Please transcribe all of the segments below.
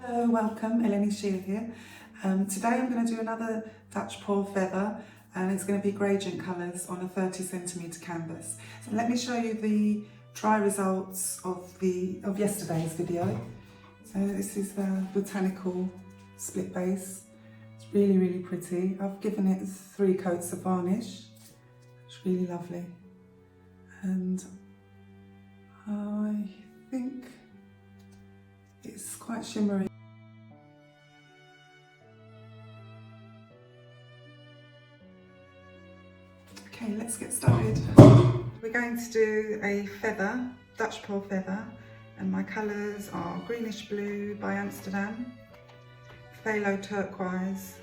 Hello, welcome, Eleni Sheila here. Today I'm going to do another Dutch paw feather and it's going to be gradient colours on a 30cm canvas. So let me show you the dry results of yesterday's video. So this is the botanical split base. It's really pretty. I've given it 3 coats of varnish. It's really lovely. And I think it's quite shimmery. Okay, let's get started. We're going to do a feather, Dutch paw feather, and my colours are greenish blue by Amsterdam, phthalo turquoise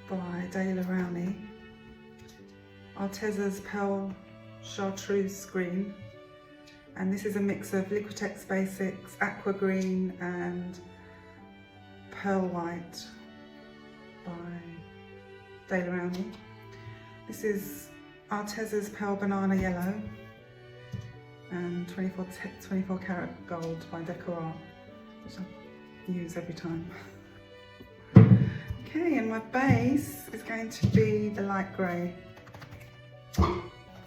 by LEONARDO, Artesa's pearl chartreuse green, and this is a mix of Liquitex Basics, aqua green and pearl white by LEONARDO. This is Artesa's pearl banana yellow and 24 karat gold by Art, which I use every time. Okay, and my base is going to be the light grey,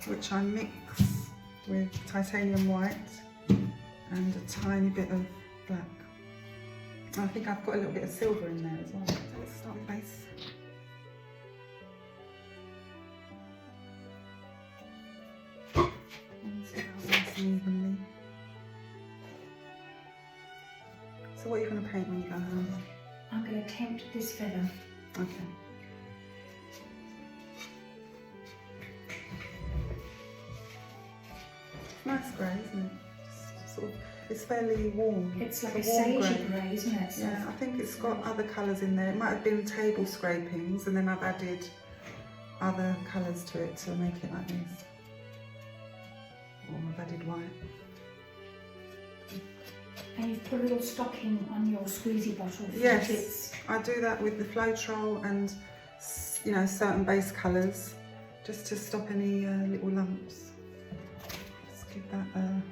which I mix with titanium white and a tiny bit of black. I think I've got a little bit of silver in there as well. So let's start with base. Evenly. So what are you going to paint when you go home? I'm going to attempt this feather. Okay. Nice grey, isn't it? Just sort of, it's fairly warm. It's like a sage grey, isn't it? Yeah, I think it's got other colours in there. It might have been table scrapings and then I've added other colours to it to make it like this. Or I've added white. And you've put a little stocking on your squeezy bottle. Yes, I do that with the Floetrol and, you know, certain base colours, just to stop any little lumps. Just give that a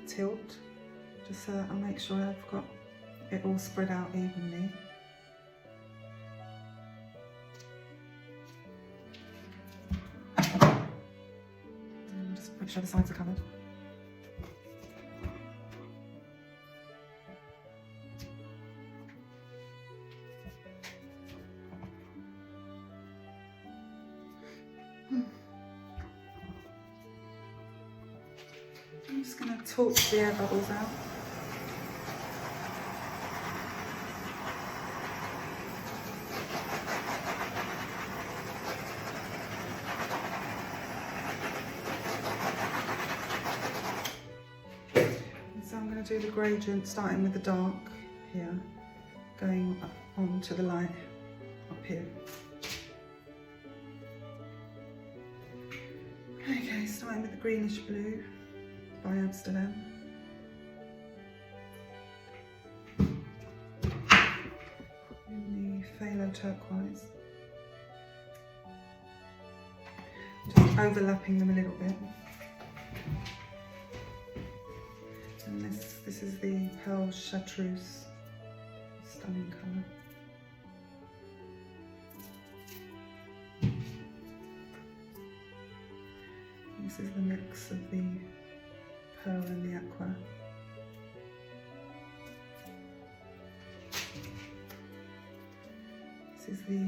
tilt, just so that I make sure I've got it all spread out evenly. And just make sure the sides are covered. I'm just going to torch the air bubbles out. And so I'm going to do the gradient starting with the dark here, going up on to the light up here. Okay, starting with the greenish blue by Amsterdam. And the phthalo turquoise. Just overlapping them a little bit. And this is the pearl chartreuse, stunning colour. This is the mix of the pearl and the aqua. This is the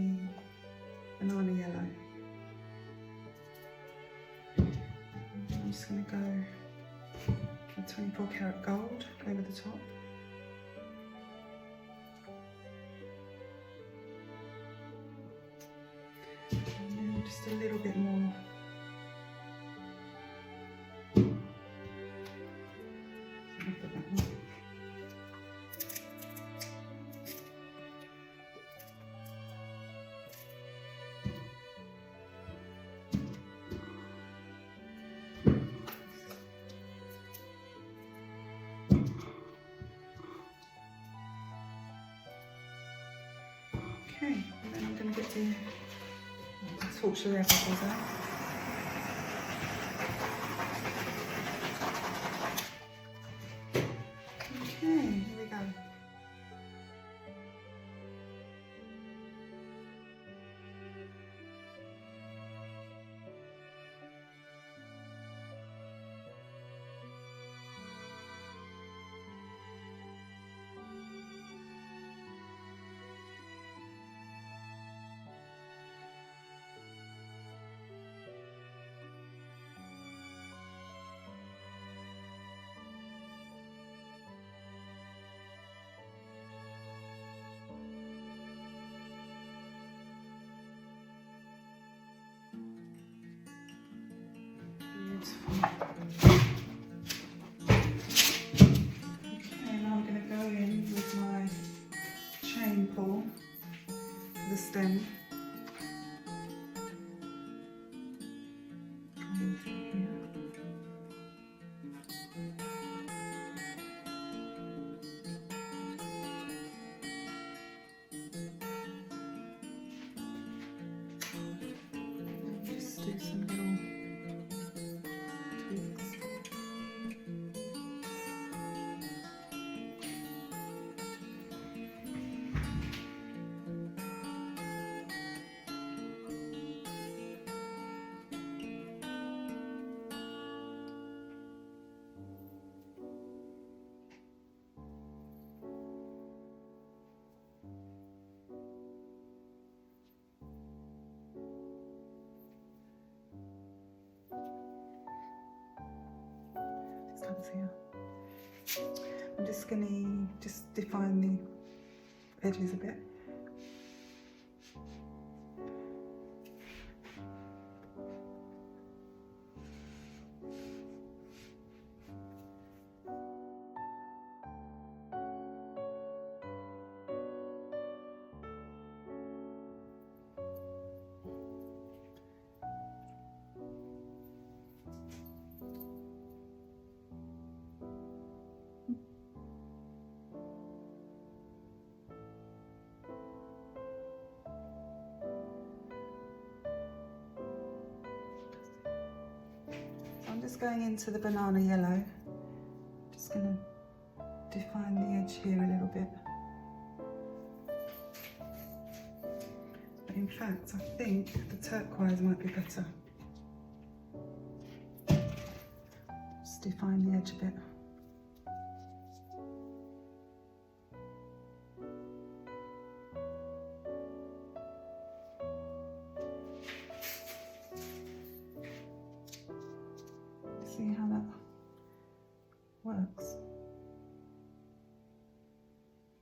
banana yellow. I'm just going to go with 24 karat gold over the top. And then just a little bit more. Okay, and then I'm going to get the torch the air bubbles out. Okay, here we go. colours here. I'm just going to just define the edges a bit. I'm just going into the banana yellow. Just going to define the edge here a little bit. But in fact, I think the turquoise might be better. Just define the edge a bit. See how that works.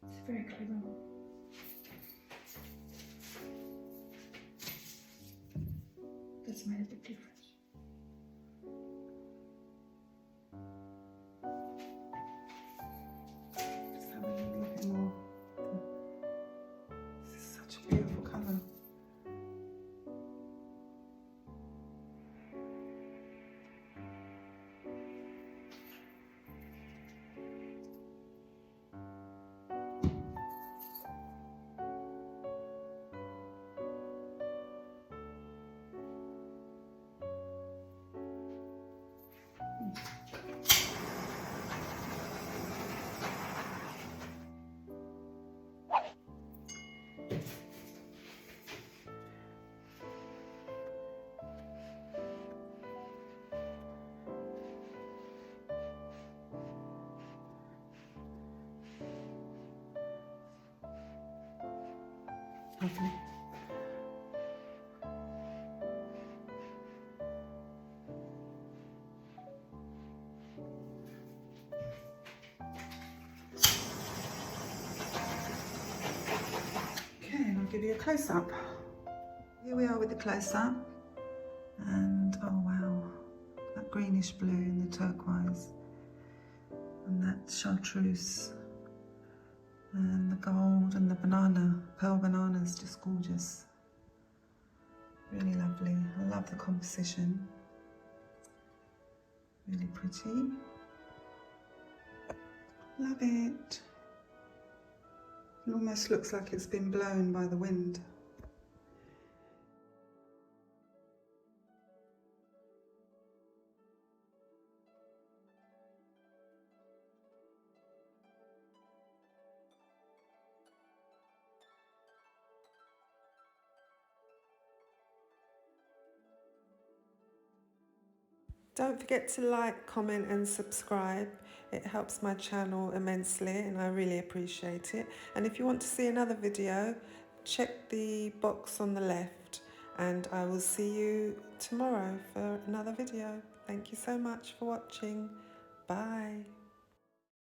It's very clever. That's made a big difference. Just have a little bit more. This is such a beautiful colour. Lovely. Okay, I'll give you a close-up. Here we are with the close-up, and oh wow, that greenish blue and the turquoise, and that chartreuse, and the gold and the banana, pearl bananas, just gorgeous. Really lovely. I love the composition. Really pretty. Love it. It almost looks like it's been blown by the wind. Don't forget to like, comment and subscribe. It helps my channel immensely and I really appreciate it. And if you want to see another video, check the box on the left and I will see you tomorrow for another video. Thank you so much for watching. Bye.